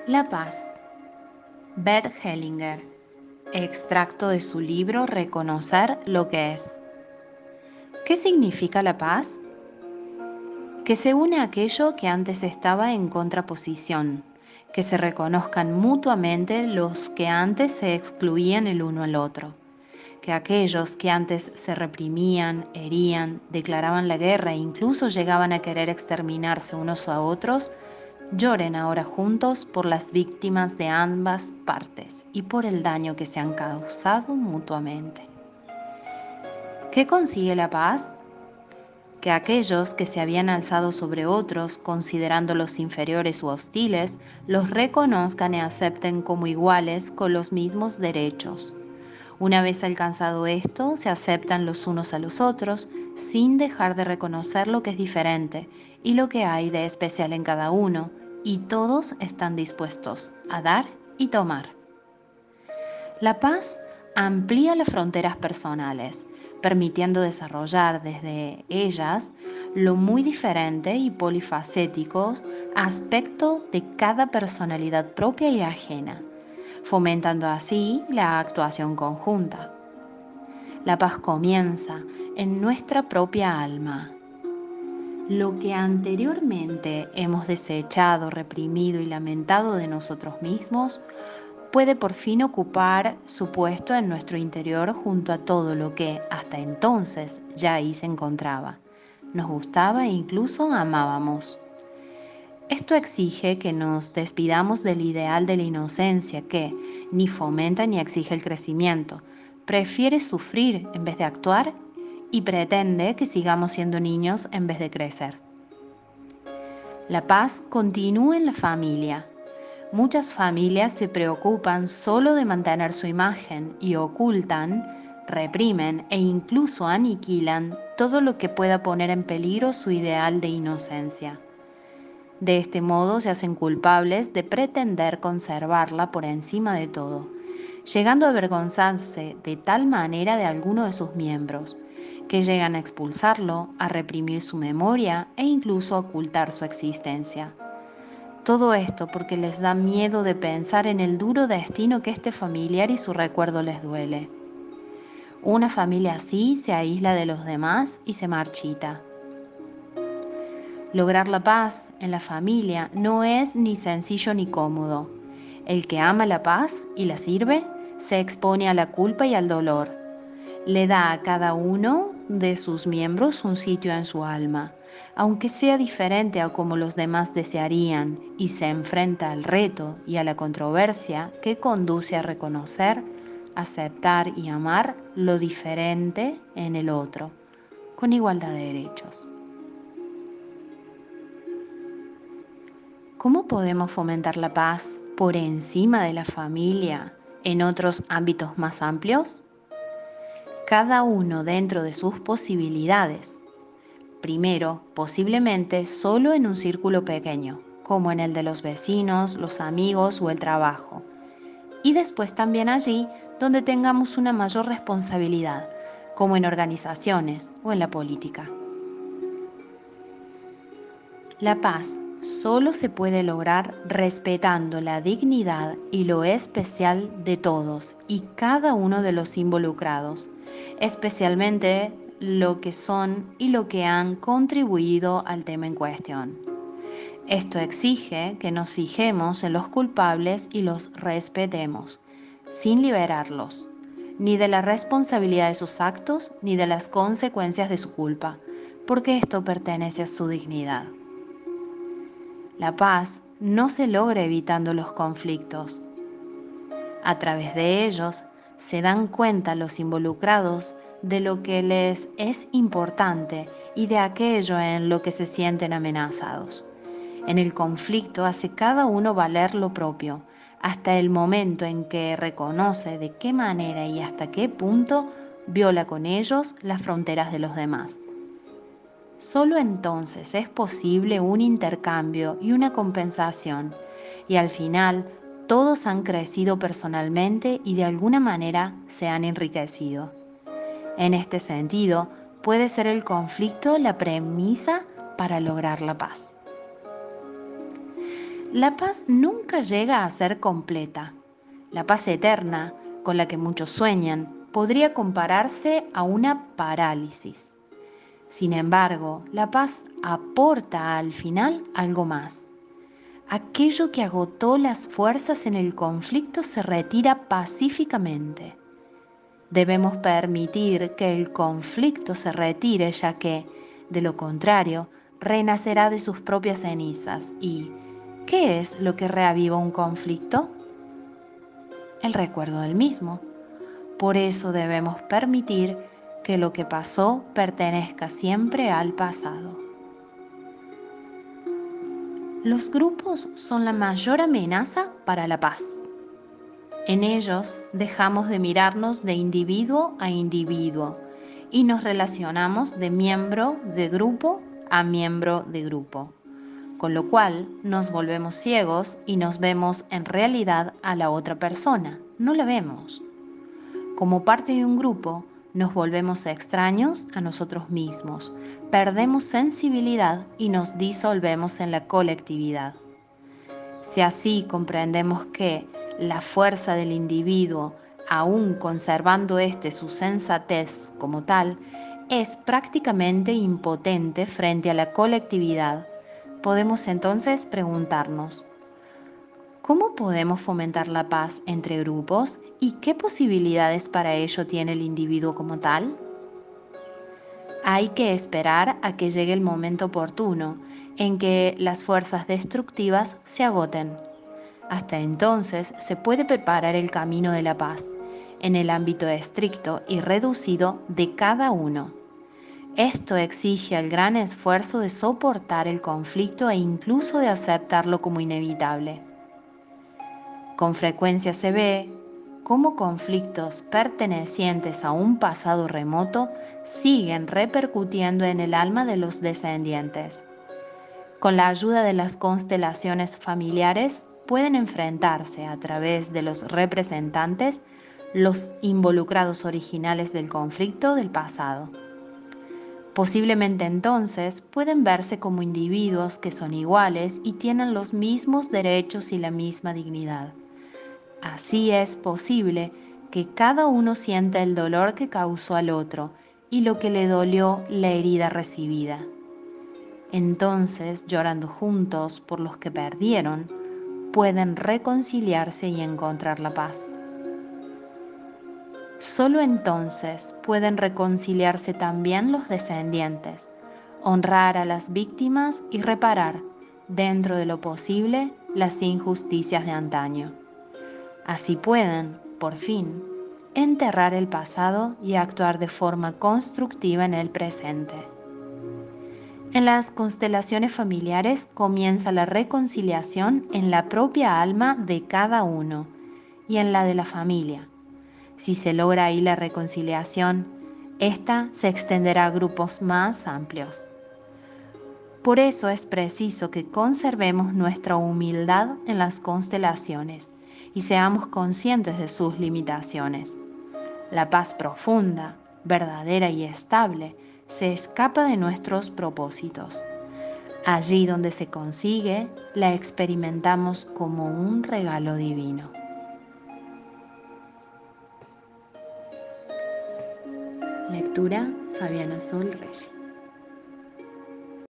La paz. Bert Hellinger. Extracto de su libro Reconocer lo que es. ¿Qué significa la paz? Que se une a aquello que antes estaba en contraposición, que se reconozcan mutuamente los que antes se excluían el uno al otro, que aquellos que antes se reprimían, herían, declaraban la guerra e incluso llegaban a querer exterminarse unos a otros, lloren ahora juntos por las víctimas de ambas partes y por el daño que se han causado mutuamente. ¿Qué consigue la paz? Que aquellos que se habían alzado sobre otros, considerándolos inferiores o hostiles, los reconozcan y acepten como iguales con los mismos derechos. Una vez alcanzado esto, se aceptan los unos a los otros, sin dejar de reconocer lo que es diferente y lo que hay de especial en cada uno, y todos están dispuestos a dar y tomar. La paz amplía las fronteras personales, permitiendo desarrollar desde ellas lo muy diferente y polifacético aspecto de cada personalidad propia y ajena, fomentando así la actuación conjunta. La paz comienza en nuestra propia alma. Lo que anteriormente hemos desechado, reprimido y lamentado de nosotros mismos puede por fin ocupar su puesto en nuestro interior junto a todo lo que hasta entonces ya ahí se encontraba, nos gustaba e incluso amábamos. Esto exige que nos despidamos del ideal de la inocencia que ni fomenta ni exige el crecimiento, prefiere sufrir en vez de actuar y pretende que sigamos siendo niños en vez de crecer. La paz continúa en la familia. Muchas familias se preocupan solo de mantener su imagen y ocultan, reprimen e incluso aniquilan todo lo que pueda poner en peligro su ideal de inocencia. De este modo se hacen culpables de pretender conservarla por encima de todo, llegando a avergonzarse de tal manera de alguno de sus miembros, que llegan a expulsarlo, a reprimir su memoria e incluso a ocultar su existencia. Todo esto porque les da miedo de pensar en el duro destino que este familiar y su recuerdo les duele. Una familia así se aísla de los demás y se marchita. Lograr la paz en la familia no es ni sencillo ni cómodo. El que ama la paz y la sirve se expone a la culpa y al dolor. Le da a cada uno de sus miembros un sitio en su alma, aunque sea diferente a como los demás desearían, y se enfrenta al reto y a la controversia que conduce a reconocer, aceptar y amar lo diferente en el otro, con igualdad de derechos. ¿Cómo podemos fomentar la paz por encima de la familia en otros ámbitos más amplios? Cada uno dentro de sus posibilidades. Primero, posiblemente solo en un círculo pequeño, como en el de los vecinos, los amigos o el trabajo. Y después también allí donde tengamos una mayor responsabilidad, como en organizaciones o en la política. La paz solo se puede lograr respetando la dignidad y lo especial de todos y cada uno de los involucrados, especialmente lo que son y lo que han contribuido al tema en cuestión. Esto exige que nos fijemos en los culpables y los respetemos, sin liberarlos, ni de la responsabilidad de sus actos ni de las consecuencias de su culpa, porque esto pertenece a su dignidad. La paz no se logra evitando los conflictos. A través de ellos se dan cuenta los involucrados de lo que les es importante y de aquello en lo que se sienten amenazados. En el conflicto hace cada uno valer lo propio, hasta el momento en que reconoce de qué manera y hasta qué punto viola con ellos las fronteras de los demás. Solo entonces es posible un intercambio y una compensación, y al final todos han crecido personalmente y de alguna manera se han enriquecido. En este sentido, puede ser el conflicto la premisa para lograr la paz. La paz nunca llega a ser completa. La paz eterna, con la que muchos sueñan, podría compararse a una parálisis. Sin embargo, la paz aporta al final algo más. Aquello que agotó las fuerzas en el conflicto se retira pacíficamente. Debemos permitir que el conflicto se retire, ya que, de lo contrario, renacerá de sus propias cenizas. ¿Y qué es lo que reaviva un conflicto? El recuerdo del mismo. Por eso debemos permitir que lo que pasó pertenezca siempre al pasado. Los grupos son la mayor amenaza para la paz. En ellos dejamos de mirarnos de individuo a individuo y nos relacionamos de miembro de grupo a miembro de grupo, con lo cual nos volvemos ciegos y nos vemos en realidad a la otra persona, no la vemos. Como parte de un grupo, nos volvemos extraños a nosotros mismos, perdemos sensibilidad y nos disolvemos en la colectividad. Si así comprendemos que la fuerza del individuo, aún conservando su sensatez como tal, es prácticamente impotente frente a la colectividad, podemos entonces preguntarnos: ¿cómo podemos fomentar la paz entre grupos y qué posibilidades para ello tiene el individuo como tal? Hay que esperar a que llegue el momento oportuno en que las fuerzas destructivas se agoten. Hasta entonces se puede preparar el camino de la paz en el ámbito estricto y reducido de cada uno. Esto exige el gran esfuerzo de soportar el conflicto e incluso de aceptarlo como inevitable. Con frecuencia se ve cómo conflictos pertenecientes a un pasado remoto siguen repercutiendo en el alma de los descendientes. Con la ayuda de las constelaciones familiares pueden enfrentarse a través de los representantes los involucrados originales del conflicto del pasado. Posiblemente entonces pueden verse como individuos que son iguales y tienen los mismos derechos y la misma dignidad. Así es posible que cada uno sienta el dolor que causó al otro y lo que le dolió la herida recibida. Entonces, llorando juntos por los que perdieron, pueden reconciliarse y encontrar la paz. Solo entonces pueden reconciliarse también los descendientes, honrar a las víctimas y reparar, dentro de lo posible, las injusticias de antaño. Así pueden, por fin, enterrar el pasado y actuar de forma constructiva en el presente. En las constelaciones familiares comienza la reconciliación en la propia alma de cada uno y en la de la familia. Si se logra ahí la reconciliación, esta se extenderá a grupos más amplios. Por eso es preciso que conservemos nuestra humildad en las constelaciones y seamos conscientes de sus limitaciones. La paz profunda, verdadera y estable se escapa de nuestros propósitos. Allí donde se consigue, la experimentamos como un regalo divino. Lectura Fabiana Sol Reyes.